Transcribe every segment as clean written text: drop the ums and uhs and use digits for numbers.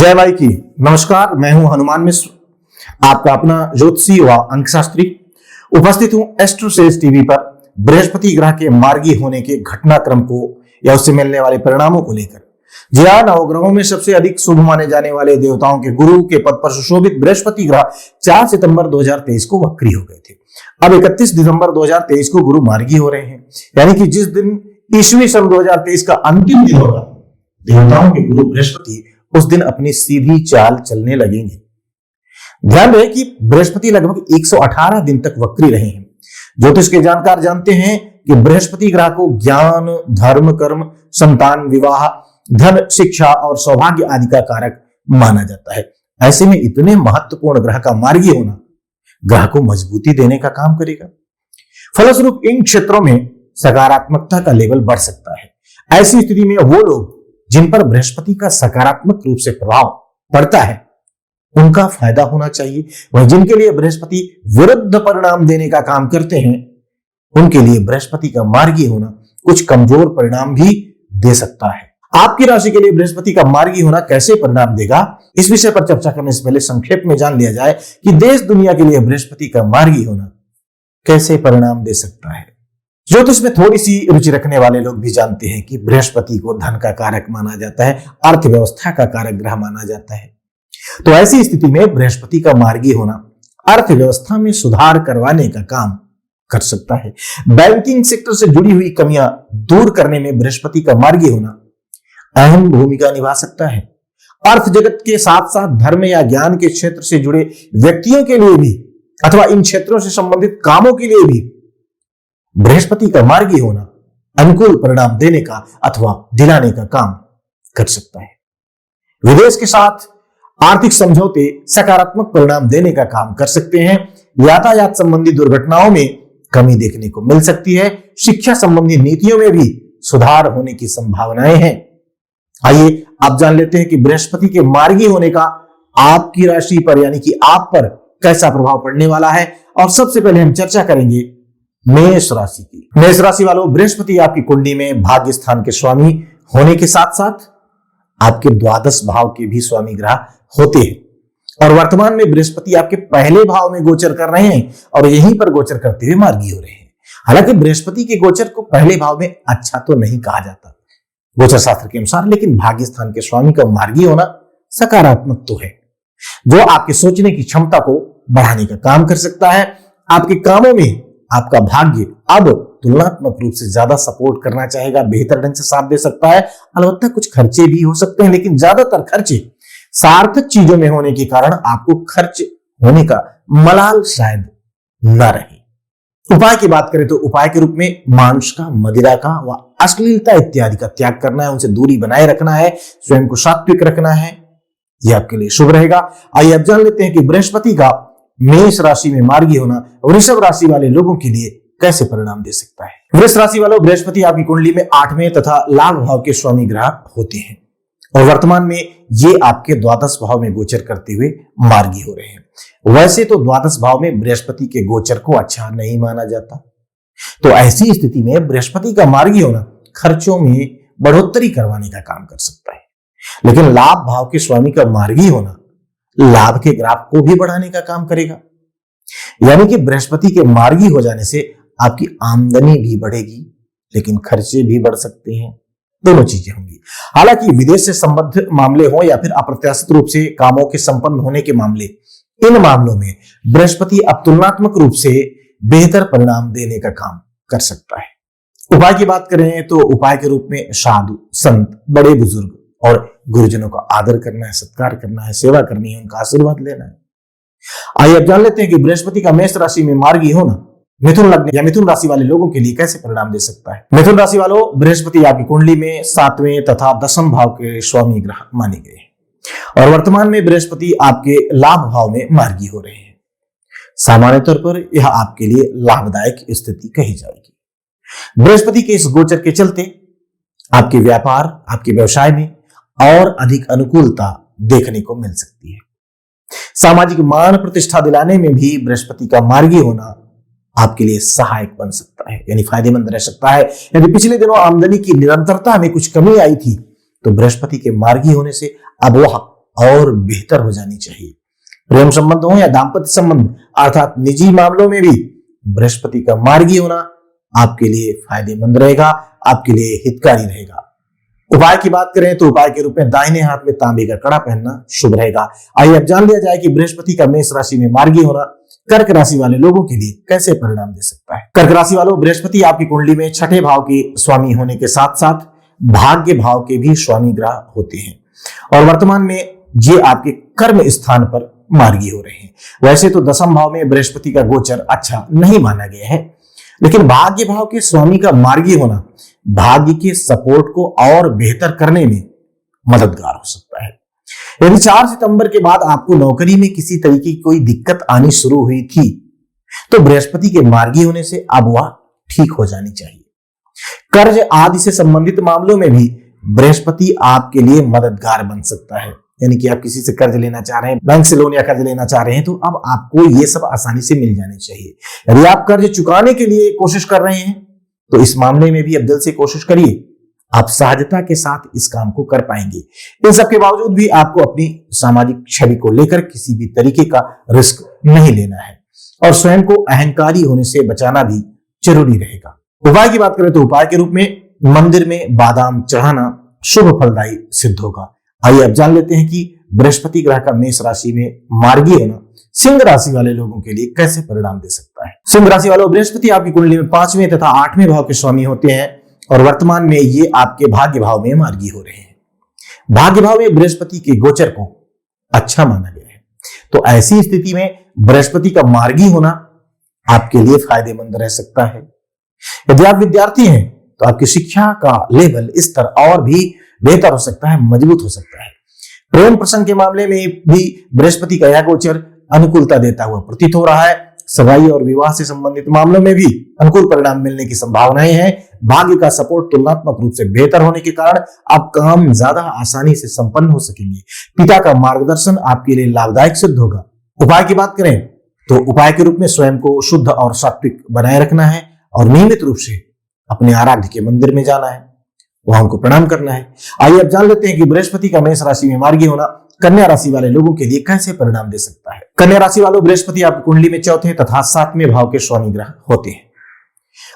जय माई की। नमस्कार, मैं हूं हनुमान मिश्र, आपका अपना ज्योतिषी व अंकशास्त्री। उपस्थित हूं एस्ट्रोसेज टीवी पर बृहस्पति ग्रह के मार्गी होने के घटनाक्रम को या उससे मिलने वाले परिणामों को लेकर। जी हाँ, नवग्रहों में सबसे अधिक शुभ माने जाने वाले देवताओं के गुरु के पद पर सुशोभित बृहस्पति ग्रह 4 सितंबर 2023 को वक्री हो गए थे। अब 31 दिसंबर 2023 को गुरु मार्गी हो रहे हैं, यानी कि जिस दिन ईस्वी सन 2023 का अंतिम दिन होगा, देवताओं के गुरु बृहस्पति उस दिन अपनी सीधी चाल चलने लगेंगे। ध्यान रहे कि बृहस्पति लगभग 118 दिन तक वक्री रहे हैं। ज्योतिष के जानकार जानते हैं कि बृहस्पति ग्रह को ज्ञान, धर्म, कर्म, संतान, विवाह, धन, शिक्षा और सौभाग्य आदि का कारक माना जाता है। ऐसे में इतने महत्वपूर्ण ग्रह का मार्गी होना ग्रह को मजबूती देने का काम करेगा। फलस्वरूप इन क्षेत्रों में सकारात्मकता का लेवल बढ़ सकता है। ऐसी स्थिति में वो लोग जिन पर बृहस्पति का सकारात्मक रूप से प्रभाव पड़ता है, उनका फायदा होना चाहिए। वहीं जिनके लिए बृहस्पति विरुद्ध परिणाम देने का काम करते हैं, उनके लिए बृहस्पति का मार्गी होना कुछ कमजोर परिणाम भी दे सकता है। आपकी राशि के लिए बृहस्पति का मार्गी होना कैसे परिणाम देगा, इस विषय पर चर्चा करने से पहले संक्षेप में जान लिया जाए कि देश दुनिया के लिए बृहस्पति का मार्गी होना कैसे परिणाम दे सकता है। ज्योतिष में थोड़ी सी रुचि रखने वाले लोग भी जानते हैं कि बृहस्पति को धन का कारक माना जाता है, अर्थव्यवस्था का कारक ग्रह माना जाता है। तो ऐसी स्थिति में बृहस्पति का मार्गी होना अर्थव्यवस्था में सुधार करवाने का काम कर सकता है। बैंकिंग सेक्टर से जुड़ी हुई कमियां दूर करने में बृहस्पति का मार्गी होना अहम भूमिका निभा सकता है। अर्थ जगत के साथ साथ धर्म या ज्ञान के क्षेत्र से जुड़े व्यक्तियों के लिए भी अथवा इन क्षेत्रों से संबंधित कामों के लिए भी बृहस्पति का मार्गी होना अनुकूल परिणाम देने का अथवा दिलाने का काम कर सकता है। विदेश के साथ आर्थिक समझौते सकारात्मक परिणाम देने का काम कर सकते हैं। यातायात संबंधी दुर्घटनाओं में कमी देखने को मिल सकती है। शिक्षा संबंधी नीतियों में भी सुधार होने की संभावनाएं हैं। आइए आप जान लेते हैं कि बृहस्पति के मार्गी होने का आपकी राशि पर यानी कि आप पर कैसा प्रभाव पड़ने वाला है। और सबसे पहले हम चर्चा करेंगे मेष राशि की। मेष राशि वालों, बृहस्पति आपकी कुंडली में भाग्य स्थान के स्वामी होने के साथ साथ आपके द्वादश भाव के भी स्वामी ग्रह होते हैं। और वर्तमान में बृहस्पति आपके पहले भाव में गोचर कर रहे हैं और यहीं पर गोचर करते हुए मार्गी हो रहे हैं। हालांकि बृहस्पति के गोचर को पहले भाव में अच्छा तो नहीं कहा जाता गोचर शास्त्र के अनुसार, लेकिन भाग्य स्थान के स्वामी का मार्गी होना सकारात्मक तो है, जो आपके सोचने की क्षमता को बढ़ाने का काम कर सकता है। आपके कामों में आपका भाग्य अब तुलनात्मक रूप से ज्यादा सपोर्ट करना चाहेगा, बेहतर ढंग से साथ दे सकता है। अलबत्ता कुछ खर्चे भी हो सकते हैं, लेकिन ज्यादातर खर्चे सार्थक चीजों में होने के कारण आपको खर्च होने का मलाल शायद न रहे। उपाय की बात करें तो उपाय के रूप में मांस का, मदिरा का व अश्लीलता इत्यादि का त्याग करना है, उनसे दूरी बनाए रखना है, स्वयं को सात्विक रखना है, यह आपके लिए शुभ रहेगा। आइए अब जान लेते हैं कि बृहस्पति का मेष राशि में मार्गी होना वृषभ राशि वाले लोगों के लिए कैसे परिणाम दे सकता है। वृष राशि वालों, बृहस्पति आपकी कुंडली में 8वें तथा लाभ भाव के स्वामी ग्रह होते हैं और वर्तमान में ये आपके द्वादश भाव में गोचर करते हुए मार्गी हो रहे हैं। वैसे तो द्वादश भाव में बृहस्पति के गोचर को अच्छा नहीं माना जाता, तो ऐसी स्थिति में बृहस्पति का मार्गी होना खर्चों में बढ़ोतरी करवाने का काम कर सकता है। लेकिन लाभ भाव के स्वामी का मार्गी होना लाभ के ग्राफ को भी बढ़ाने का काम करेगा, यानी कि बृहस्पति के मार्गी हो जाने से आपकी आमदनी भी बढ़ेगी, लेकिन खर्चे भी बढ़ सकते हैं। दोनों चीजें होंगी। हालांकि विदेश से संबद्ध मामले हो या फिर अप्रत्याशित रूप से कामों के संपन्न होने के मामले, इन मामलों में बृहस्पति अब तुलनात्मक रूप से बेहतर परिणाम देने का काम कर सकता है। उपाय की बात करें तो उपाय के रूप में साधु, संत, बड़े बुजुर्ग और गुरुजनों का आदर करना है, सत्कार करना है, सेवा करनी है, उनका आशीर्वाद लेना है। आइए अब जान लेते हैं कि बृहस्पति का मेष राशि में मार्गी होना मिथुन लग्न या मिथुन राशि वाले लोगों के लिए कैसे परिणाम दे सकता है। मिथुन राशि वालों, बृहस्पति आपकी कुंडली में 7वें तथा 10वें भाव के स्वामी ग्रह माने गए हैं और वर्तमान में बृहस्पति आपके लाभ भाव में मार्गी हो रहे हैं। सामान्य तौर पर यह आपके लिए लाभदायक स्थिति कही जाएगी। बृहस्पति के इस गोचर के चलते आपके व्यापार, आपके व्यवसाय में और अधिक अनुकूलता देखने को मिल सकती है। सामाजिक मान प्रतिष्ठा दिलाने में भी बृहस्पति का मार्गी होना आपके लिए सहायक बन सकता है, यानी फायदेमंद रह सकता है। यदि पिछले दिनों आमदनी की निरंतरता में कुछ कमी आई थी, तो बृहस्पति के मार्गी होने से अब वह और बेहतर हो जानी चाहिए। प्रेम संबंध हो या दाम्पत्य संबंध अर्थात निजी मामलों में भी बृहस्पति का मार्गी होना आपके लिए फायदेमंद रहेगा, आपके लिए हितकारी रहेगा। उपाय की बात करें तो उपाय के रूप में दाहिने हाथ में तांबे का कड़ा पहनना शुभ रहेगा। आइए अब जान लिया जाए कि बृहस्पति का मेष राशि में मार्गी होना कर्क राशि वाले लोगों के लिए कैसे परिणाम दे सकता है। कर्क राशि वालों, बृहस्पति आपकी कुंडली में छठे भाव के स्वामी होने के साथ साथ भाग्य भाव के भी स्वामी ग्रह होते हैं और वर्तमान में ये आपके कर्म स्थान पर मार्गी हो रहे हैं। वैसे तो दसम भाव में बृहस्पति का गोचर अच्छा नहीं माना गया है, लेकिन भाग्य भाव के स्वामी का मार्गी होना भाग्य के सपोर्ट को और बेहतर करने में मददगार हो सकता है। यदि 4 सितंबर के बाद आपको नौकरी में किसी तरीके की कोई दिक्कत आनी शुरू हुई थी तो बृहस्पति के मार्गी होने से अब वह ठीक हो जानी चाहिए। कर्ज आदि से संबंधित मामलों में भी बृहस्पति आपके लिए मददगार बन सकता है। यानी कि आप किसी से कर्ज लेना चाह रहे हैं, बैंक से लोन या कर्ज लेना चाह रहे हैं, तो अब आपको ये सब आसानी से मिल जाने चाहिए। यदि आप कर्ज चुकाने के लिए कोशिश कर रहे हैं तो इस मामले में भी अब दिल से कोशिश करिए, आप सहजता के साथ इस काम को कर पाएंगे। इन सब के बावजूद भी आपको अपनी सामाजिक छवि को लेकर किसी भी तरीके का रिस्क नहीं लेना है और स्वयं को अहंकारी होने से बचाना भी जरूरी रहेगा। उपाय की बात करें तो उपाय के रूप में मंदिर में बादाम चढ़ाना शुभ फलदायी सिद्ध होगा। आइए अब जान लेते हैं कि बृहस्पति ग्रह का मेष राशि में मार्गी होना सिंह राशि वाले लोगों के लिए कैसे परिणाम दे सकता है। सिंह राशि वालों, बृहस्पति आपकी कुंडली में 5वें तथा 8वें भाव के स्वामी होते हैं और वर्तमान में ये आपके भाग्य भाव में मार्गी हो रहे हैं। भाग्य भाव में बृहस्पति के गोचर को अच्छा माना गया है, तो ऐसी स्थिति में बृहस्पति का मार्गी होना आपके लिए फायदेमंद रह सकता है। यदि आप विद्यार्थी हैं तो आपकी शिक्षा का लेवल स्तर और भी बेहतर हो सकता है, मजबूत हो सकता है। प्रेम प्रसंग के मामले में भी बृहस्पति का यह गोचर अनुकूलता देता हुआ प्रतीत हो रहा है। सगाई और विवाह से संबंधित मामलों में भी अनुकूल परिणाम मिलने की संभावनाएं हैं। भाग्य का सपोर्ट तुलनात्मक रूप से बेहतर होने के कारण आप काम ज्यादा आसानी से संपन्न हो सकेंगे। पिता का मार्गदर्शन आपके लिए लाभदायक सिद्ध होगा। उपाय की बात करें तो उपाय के रूप में स्वयं को शुद्ध और सात्विक बनाए रखना है और नियमित रूप से अपने आराध्य के मंदिर में जाना है, वहां उनको प्रणाम करना है। आइए अब जान लेते हैं कि बृहस्पति का मेष राशि में मार्गी होना कन्या राशि वाले लोगों के लिए कैसे परिणाम दे सकता है। कन्या राशि वालों, बृहस्पति आपकी कुंडली में चौथे तथा 7वें भाव के स्वामी ग्रह होते हैं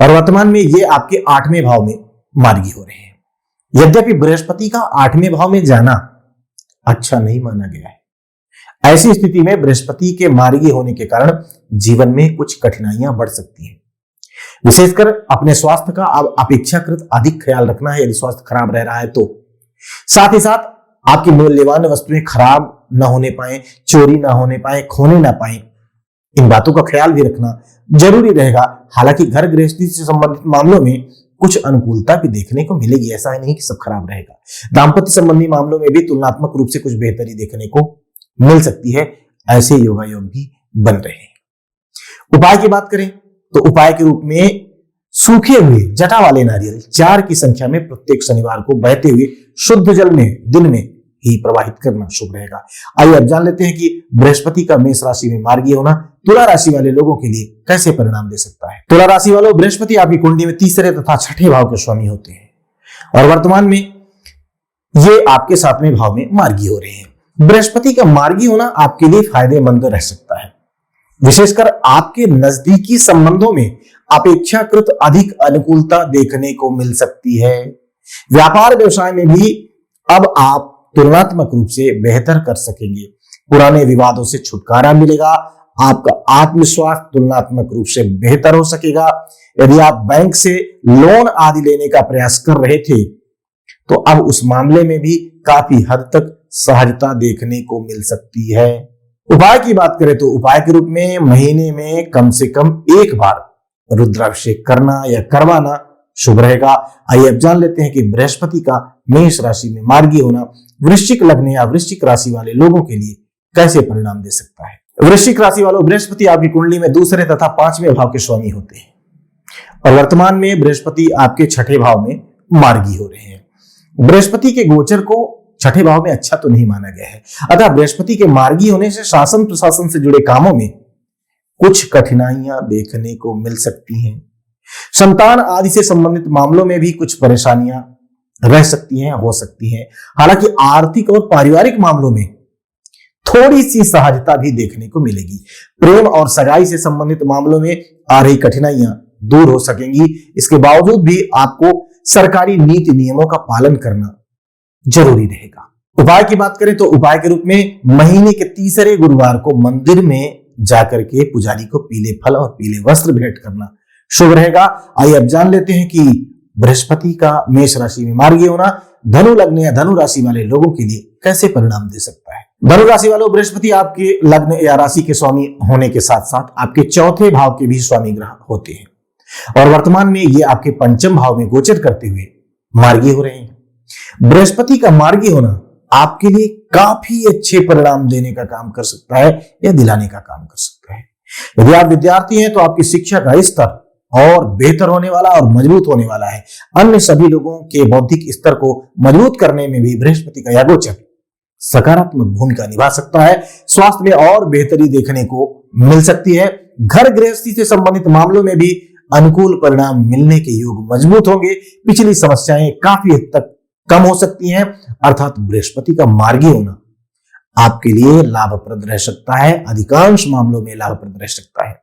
और वर्तमान में ये आपके 8वें भाव में मार्गी हो रहे हैं। यद्यपि बृहस्पति का 8वें भाव में जाना अच्छा नहीं माना गया है। ऐसी स्थिति में बृहस्पति के मार्गी होने के कारण जीवन में कुछ कठिनाइयां बढ़ सकती हैं। विशेषकर अपने स्वास्थ्य का अब अपेक्षाकृत अधिक ख्याल रखना है यदि स्वास्थ्य खराब रह रहा है तो। साथ ही साथ आपकी मूल्यवान वस्तुएं खराब ना होने पाए, चोरी ना होने पाए, खोने ना पाए, इन बातों का ख्याल भी रखना जरूरी रहेगा। हालांकि घर गृहस्थी से संबंधित मामलों में कुछ अनुकूलता भी देखने को मिलेगी, ऐसा ही नहीं कि सब खराब रहेगा। दाम्पत्य संबंधी मामलों में भी तुलनात्मक रूप से कुछ बेहतरी देखने को मिल सकती है। ऐसे योगायोग भी बन रहे हैं। उपाय की बात करें तो उपाय के रूप में सूखे हुए जटा वाले नारियल 4 की संख्या में प्रत्येक शनिवार को बहते हुए शुद्ध जल में दिन में ही प्रवाहित करना शुभ रहेगा। आइए अब जान लेते हैं कि बृहस्पति का मेष राशि में मार्गी होना तुला राशि वाले लोगों के लिए कैसे परिणाम दे सकता है। तुला राशि वालों, बृहस्पति आपकी कुंडली में 3रे तथा 6ठे भाव के स्वामी होते हैं और वर्तमान में ये आपके 7वें भाव में मार्गी हो रहे हैं। बृहस्पति का मार्गी होना आपके लिए फायदेमंद रह सकता है। विशेषकर आपके नजदीकी संबंधों में अपेक्षाकृत अधिक अनुकूलता देखने को मिल सकती है। व्यापार व्यवसाय में भी अब आप तुलनात्मक रूप से बेहतर कर सकेंगे। पुराने विवादों से छुटकारा मिलेगा। आपका आत्मविश्वास तुलनात्मक रूप से बेहतर हो सकेगा। यदि आप बैंक से लोन आदि लेने का प्रयास कर रहे थे तो अब उस मामले में भी काफी हद तक सहजता देखने को मिल सकती है। उपाय की बात करें तो उपाय के रूप में महीने में कम से कम एक बार रुद्राभिषेक करना या करवाना शुभ रहेगा। आइए अब जान लेते हैं कि बृहस्पति का मेष राशि में मार्गी होना वृश्चिक लग्न या वृश्चिक राशि वाले लोगों के लिए कैसे परिणाम दे सकता है। वृश्चिक राशि वालों, बृहस्पति आपकी कुंडली में 2रे तथा 5वें भाव के स्वामी होते हैं और वर्तमान में बृहस्पति आपके 6ठे भाव में मार्गी हो रहे हैं। बृहस्पति के गोचर को 6ठे भाव में अच्छा तो नहीं माना गया है, अतः बृहस्पति के मार्गी होने से शासन प्रशासन से जुड़े कामों में कुछ कठिनाइयां देखने को मिल सकती हैं। संतान आदि से संबंधित मामलों में भी कुछ परेशानियां रह सकती हैं, हो सकती हैं। हालांकि आर्थिक और पारिवारिक मामलों में थोड़ी सी सहजता भी देखने को मिलेगी। प्रेम और सगाई से संबंधित मामलों में आ रही कठिनाइयां दूर हो सकेंगी। इसके बावजूद भी आपको सरकारी नीति नियमों का पालन करना जरूरी रहेगा। उपाय की बात करें तो उपाय के रूप में महीने के तीसरे गुरुवार को मंदिर में जाकर के पुजारी को पीले फल और पीले वस्त्र भेंट करना शुभ रहेगा। आइए अब जान लेते हैं कि बृहस्पति का मेष राशि में मार्गी होना धनु लग्न या धनु राशि वाले लोगों के लिए कैसे परिणाम दे सकता है। धनु राशि वालों, बृहस्पति आपके लग्न या राशि के स्वामी होने के साथ साथ आपके चौथे भाव के भी स्वामी ग्रह होते हैं और वर्तमान में ये आपके पंचम भाव में गोचर करते हुए मार्गी हो रहे हैं। बृहस्पति का मार्गी होना आपके लिए काफी अच्छे परिणाम देने का काम कर सकता है या दिलाने का काम कर सकता है। यदि आप विद्यार्थी हैं तो आपकी शिक्षा का स्तर और बेहतर होने वाला और मजबूत होने वाला है। अन्य सभी लोगों के बौद्धिक स्तर को मजबूत करने में भी बृहस्पति का यह गोचर सकारात्मक भूमिका निभा सकता है। स्वास्थ्य में और बेहतरी देखने को मिल सकती है। घर गृहस्थी से संबंधित मामलों में भी अनुकूल परिणाम मिलने के योग मजबूत होंगे। पिछली समस्याएं काफी हद तक कम हो सकती हैं। अर्थात बृहस्पति का मार्गी होना आपके लिए लाभप्रद रह सकता है, अधिकांश मामलों में लाभप्रद रह सकता है।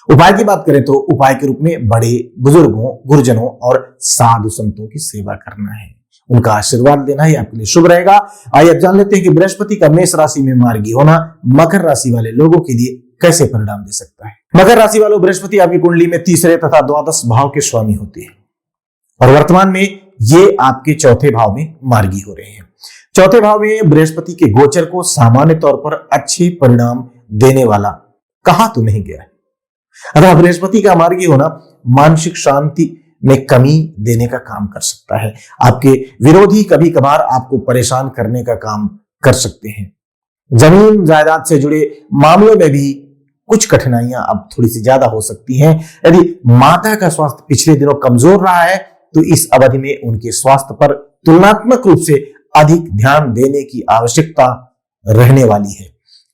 उपाय की बात करें तो उपाय के रूप में बड़े बुजुर्गों, गुरुजनों और साधु संतों की सेवा करना है, उनका आशीर्वाद देना ही आपके लिए शुभ रहेगा। आइए अब जान लेते हैं कि बृहस्पति का मेष राशि में मार्गी होना मकर राशि वाले लोगों के लिए कैसे परिणाम दे सकता है। मकर राशि वालों, बृहस्पति आपकी कुंडली में तीसरे तथा द्वादश भाव के स्वामी होते हैं और वर्तमान में ये आपके चौथे भाव में मार्गी हो रहे हैं। चौथे भाव में बृहस्पति के गोचर को सामान्य तौर पर अच्छे परिणाम देने वाला कहा तो नहीं गया है। अतः बृहस्पति का मार्गी होना मानसिक शांति में कमी देने का काम कर सकता है। आपके विरोधी कभी कभार आपको परेशान करने का काम कर सकते हैं। जमीन जायदाद से जुड़े मामलों में भी कुछ कठिनाइयां अब थोड़ी सी ज्यादा हो सकती हैं। यदि माता का स्वास्थ्य पिछले दिनों कमजोर रहा है तो इस अवधि में उनके स्वास्थ्य पर तुलनात्मक रूप से अधिक ध्यान देने की आवश्यकता रहने वाली है।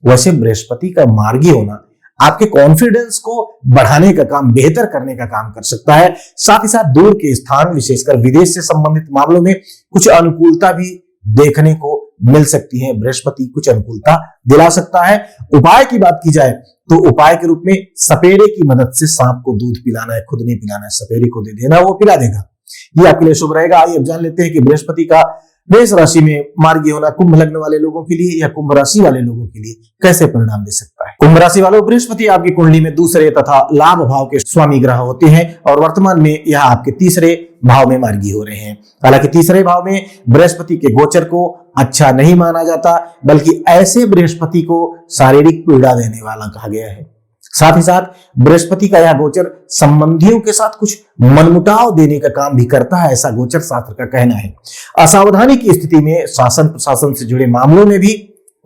वैसे बृहस्पति का मार्गी होना आपके कॉन्फिडेंस को बढ़ाने का काम, बेहतर करने का काम कर सकता है। साथ ही साथ दूर के स्थान, विशेषकर विदेश से संबंधित मामलों में कुछ अनुकूलता भी देखने को मिल सकती है। बृहस्पति कुछ अनुकूलता दिला सकता है। उपाय की बात की जाए तो उपाय के रूप में सपेरे की मदद से सांप को दूध पिलाना है, खुद नहीं पिलाना है, सपेरे को दे देना, वो पिला देगा, ये आपके लिए शुभ रहेगा। आइए अब जान लेते हैं कि बृहस्पति का मेष राशि में मार्गी होना कुंभ लग्न वाले लोगों के लिए या कुंभ राशि वाले लोगों के लिए कैसे परिणाम दे सकता है। कुंभ राशि वालों, बृहस्पति आपकी कुंडली में दूसरे तथा लाभ भाव के स्वामी ग्रह होते हैं और वर्तमान में यह आपके तीसरे भाव में मार्गी हो रहे हैं। हालांकि तीसरे भाव में बृहस्पति के गोचर को अच्छा नहीं माना जाता, बल्कि ऐसे बृहस्पति को शारीरिक पीड़ा देने वाला कहा गया है। साथ ही साथ बृहस्पति का यह गोचर संबंधियों के साथ कुछ मनमुटाव देने का काम भी करता है, ऐसा गोचर शास्त्र का कहना है। असावधानी की स्थिति में शासन प्रशासन से जुड़े मामलों में भी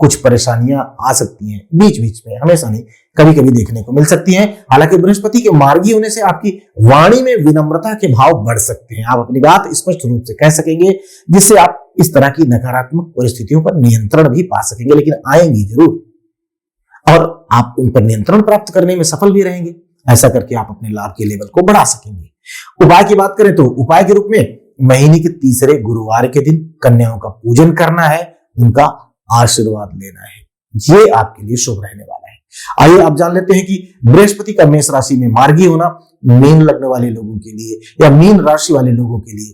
कुछ परेशानियां आ सकती हैं, बीच बीच में, हमेशा नहीं, कभी कभी देखने को मिल सकती हैं। हालांकि बृहस्पति के मार्गी होने से आपकी वाणी में विनम्रता के भाव बढ़ सकते हैं। आप अपनी बात स्पष्ट रूप से कह सकेंगे, जिससे आप इस तरह की नकारात्मक परिस्थितियों पर नियंत्रण भी पा सकेंगे, लेकिन आएंगी जरूर और आप उन पर नियंत्रण प्राप्त करने में सफल भी रहेंगे। ऐसा करके आप अपने लाभ के लेवल को बढ़ा सकेंगे। उपाय की बात करें तो उपाय के रूप में महीने के तीसरे गुरुवार के दिन कन्याओं का पूजन करना है, उनका आशीर्वाद लेना है, ये आपके लिए शुभ रहने वाला है। आइए आप जान लेते हैं कि बृहस्पति का मेष राशि में मार्गी होना मीन लग्न वाले लोगों के लिए या मीन राशि वाले लोगों के लिए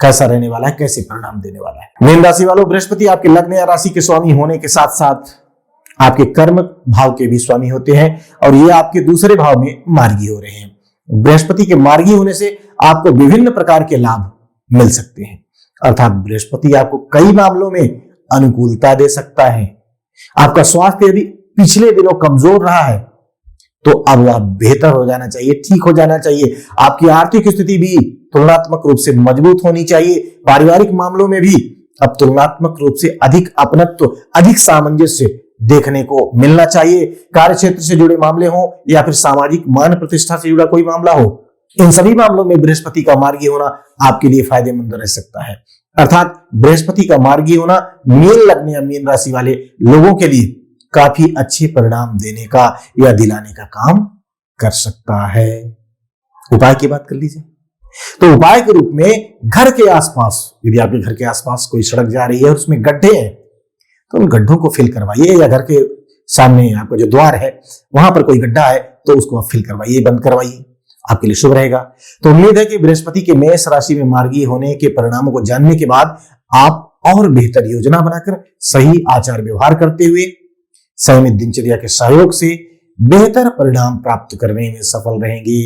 कैसा रहने वाला है, कैसे परिणाम देने वाला है। मीन राशि वालों, बृहस्पति आपके लग्न या राशि के स्वामी होने के साथ साथ आपके कर्म भाव के भी स्वामी होते हैं और ये आपके दूसरे भाव में मार्गी हो रहे हैं। बृहस्पति के मार्गी होने से आपको विभिन्न प्रकार के लाभ मिल सकते हैं। अर्थात बृहस्पति आपको कई मामलों में अनुकूलता दे सकता है। आपका स्वास्थ्य यदि पिछले दिनों कमजोर रहा है तो अब वह बेहतर हो जाना चाहिए, ठीक हो जाना चाहिए। आपकी आर्थिक स्थिति भी तुलनात्मक रूप से मजबूत होनी चाहिए। पारिवारिक मामलों में भी अब तुलनात्मक रूप से अधिक अपनत्व, अधिक सामंजस्य देखने को मिलना चाहिए। कार्य क्षेत्र से जुड़े मामले हो या फिर सामाजिक मान प्रतिष्ठा से जुड़ा कोई मामला हो, इन सभी मामलों में बृहस्पति का मार्गी होना आपके लिए फायदेमंद रह सकता है। अर्थात बृहस्पति का मार्गी होना मीन लग्न या मीन राशि वाले लोगों के लिए काफी अच्छे परिणाम देने का या दिलाने का काम कर सकता है। उपाय की बात कर लीजिए तो उपाय के रूप में घर के आसपास, यदि आपके घर के आसपास कोई सड़क जा रही है और उसमें गड्ढे हैं तो उन गड्ढों को फिल करवाइए या घर के सामने आपका जो द्वार है वहां पर कोई गड्ढा है तो उसको आप फिल करवाइए, बंद करवाइए, आपके लिए शुभ रहेगा। तो उम्मीद है कि बृहस्पति के मेष राशि में मार्गी होने के परिणामों को जानने के बाद आप और बेहतर योजना बनाकर सही आचार व्यवहार करते हुए संयमित दिनचर्या के सहयोग से बेहतर परिणाम प्राप्त करने में सफल रहेंगे,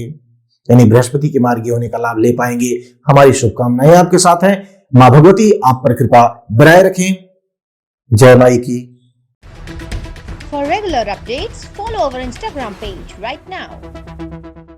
यानी बृहस्पति के मार्गी होने का लाभ ले पाएंगे। हमारी शुभकामनाएं आपके साथ हैं। मां भगवती आप पर कृपा बनाए रखें। जय माई की। For regular updates, follow our Instagram page right now.